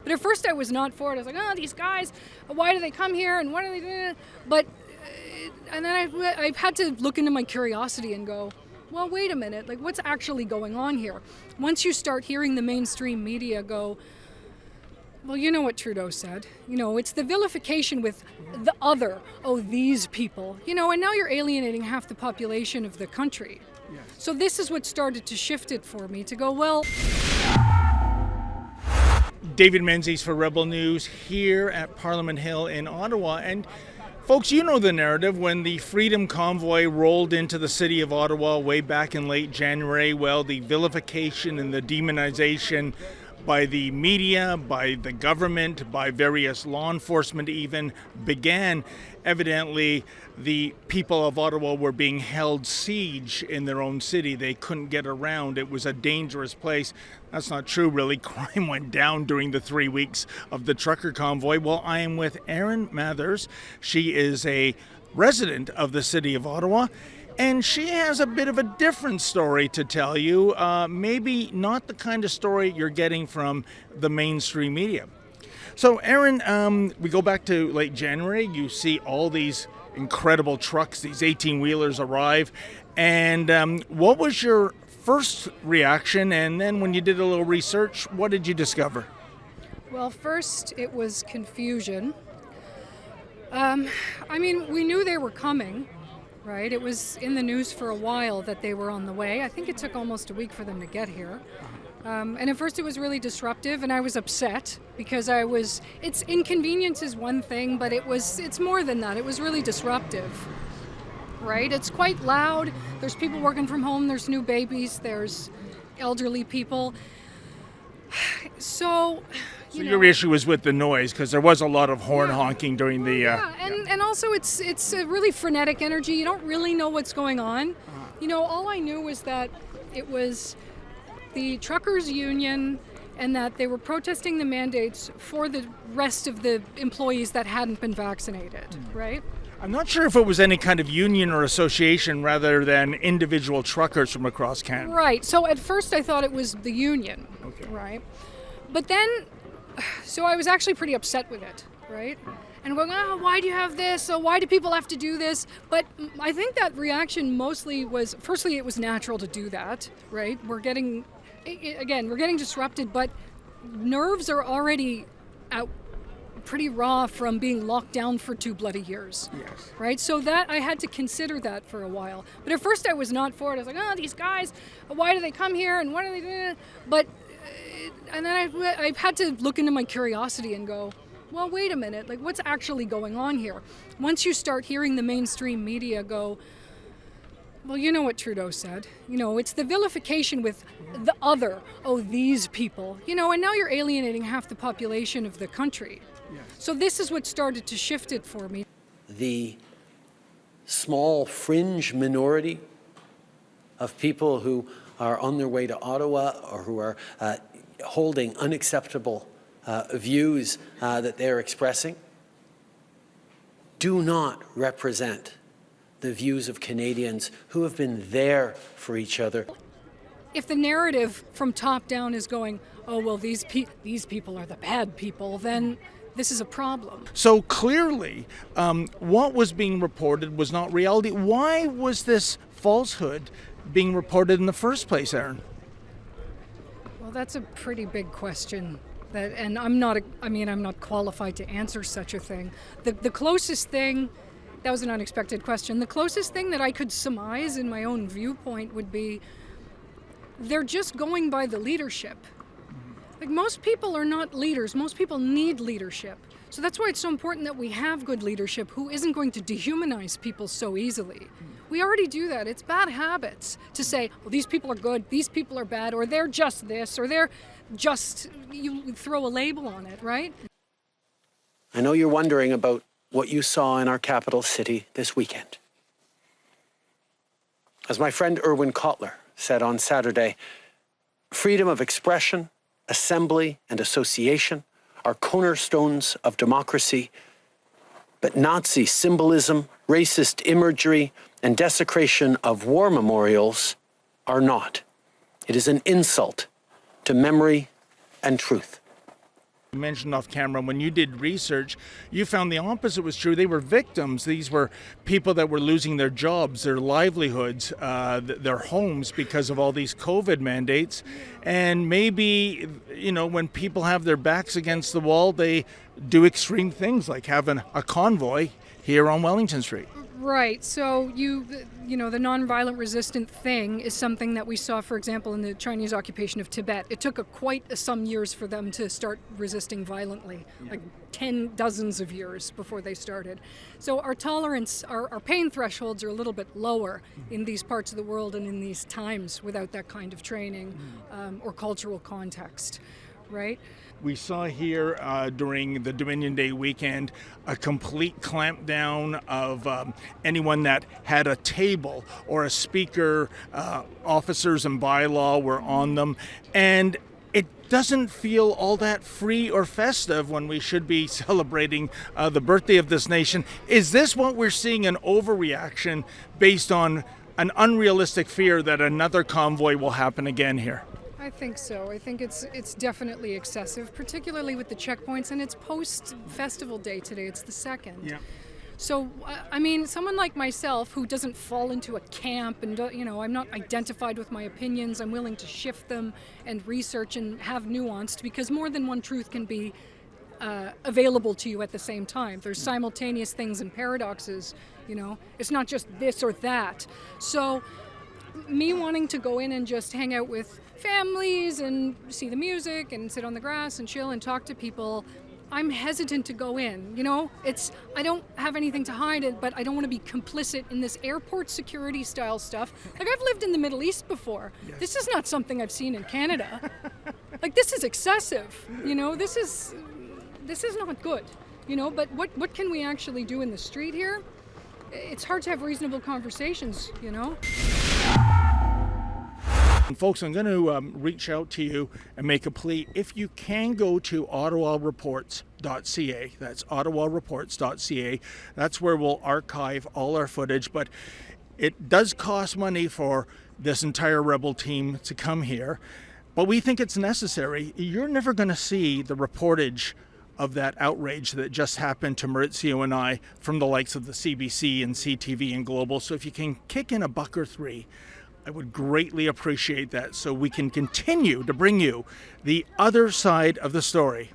But at first I was not for it. I was like, oh, these guys, why do they come here and what are they doing? But, and then I had to look into my curiosity and go, well, wait a minute, like what's actually going on here? Once you start hearing the mainstream media go, well, you know what Trudeau said, it's the vilification with the other, these people, and now you're alienating half the population of the country. Yes. So this is what started to shift it for me to go, well. David Menzies for Rebel News here at Parliament Hill in Ottawa. And folks, you know the narrative. When the Freedom Convoy rolled into the city of Ottawa way back in late January, well, the vilification and the demonization by the media, by the government, by various law enforcement even began. Evidently, the people of Ottawa were being held siege in their own city. They couldn't get around. It was a dangerous place. That's not true, really. Crime went down during the 3 weeks of the trucker convoy. Well, I am with Erin Mathers. She is a resident of the city of Ottawa, and she has a bit of a different story to tell you. Maybe not the kind of story you're getting from the mainstream media. So, Erin, we go back to late January. You see all these incredible trucks, these 18-wheelers arrive. And what was your first reaction? And then when you did a little research, what did you discover? Well, first it was confusion. We knew they were coming, right? It was in the news for a while that they were on the way. I think it took almost a week for them to get here. And at first it was really disruptive, and I was upset because it's inconvenience is one thing, but it's more than that. It was really disruptive, right? It's quite loud. There's people working from home. There's new babies. There's elderly people. So your issue was with the noise, because there was a lot of horn honking during the... And also it's a really frenetic energy. You don't really know what's going on. All I knew was that it was the truckers' union and that they were protesting the mandates for the rest of the employees that hadn't been vaccinated, right? I'm not sure if it was any kind of union or association rather than individual truckers from across Canada. Right. So at first I thought it was the union, right? But then, so I was actually pretty upset with it, right? And going, why do you have this? Why do people have to do this? But I think that reaction mostly was, firstly, it was natural to do that, right? We're getting disrupted, but nerves are already out pretty raw from being locked down for 2 bloody years. Yes. Right? So that I had to consider that for a while. But at first I was not for it. I was like, these guys, why do they come here and what are they doing? But, and then I had to look into my curiosity and go, well, wait a minute, like what's actually going on here? Once you start hearing the mainstream media go, well, you know what Trudeau said, it's the vilification with the other, these people, and now you're alienating half the population of the country. Yes. So this is what started to shift it for me. The small fringe minority of people who are on their way to Ottawa or who are holding unacceptable views that they're expressing do not represent the views of Canadians who have been there for each other. If the narrative from top down is going, these people are the bad people, then this is a problem. So clearly, what was being reported was not reality. Why was this falsehood being reported in the first place, Erin? Well, that's a pretty big question. And I'm not qualified to answer such a thing. The closest thing, that was an unexpected question. The closest thing that I could surmise in my own viewpoint would be they're just going by the leadership. Like most people are not leaders. Most people need leadership. So that's why it's so important that we have good leadership who isn't going to dehumanize people so easily. We already do that. It's bad habits to say, well, these people are good, these people are bad, or they're just this, or they're just, you throw a label on it, right? I know you're wondering about what you saw in our capital city this weekend. As my friend Irwin Cotler said on Saturday, freedom of expression, assembly, and association are cornerstones of democracy, but Nazi symbolism, racist imagery, and desecration of war memorials are not. It is an insult to memory and truth. You mentioned off camera, when you did research, you found the opposite was true. They were victims. These were people that were losing their jobs, their livelihoods, their homes because of all these COVID mandates. And maybe, when people have their backs against the wall, they do extreme things like having a convoy here on Wellington Street. Right. So the nonviolent resistant thing is something that we saw, for example, in the Chinese occupation of Tibet. It took quite some years for them to start resisting violently, like dozens of years before they started. So our tolerance, our pain thresholds are a little bit lower in these parts of the world and in these times without that kind of training or cultural context, right? We saw here during the Dominion Day weekend a complete clampdown of anyone that had a table or a speaker. Officers and bylaw were on them. And it doesn't feel all that free or festive when we should be celebrating the birthday of this nation. Is this what we're seeing, an overreaction based on an unrealistic fear that another convoy will happen again here? I think so. I think it's definitely excessive, particularly with the checkpoints, and it's post-festival day today. It's the 2nd. Yeah. So, someone like myself who doesn't fall into a camp and, I'm not identified with my opinions. I'm willing to shift them and research and have nuanced, because more than one truth can be available to you at the same time. There's simultaneous things and paradoxes, It's not just this or that. So me wanting to go in and just hang out with families and see the music and sit on the grass and chill and talk to people, I'm hesitant to go in. I don't have anything to hide, but I don't want to be complicit in this airport security style stuff. Like, I've lived in the Middle East before. Yes. This is not something I've seen in Canada. Like, this is excessive. This is not good. But what can we actually do in the street here? It's hard to have reasonable conversations, And folks, I'm going to reach out to you and make a plea. If you can go to ottawareports.ca, that's ottawareports.ca, that's where we'll archive all our footage. But it does cost money for this entire Rebel team to come here, but we think it's necessary. You're never going to see the reportage of that outrage that just happened to Maurizio and I from the likes of the CBC and CTV and Global. So if you can kick in $1 or $3, I would greatly appreciate that, so we can continue to bring you the other side of the story.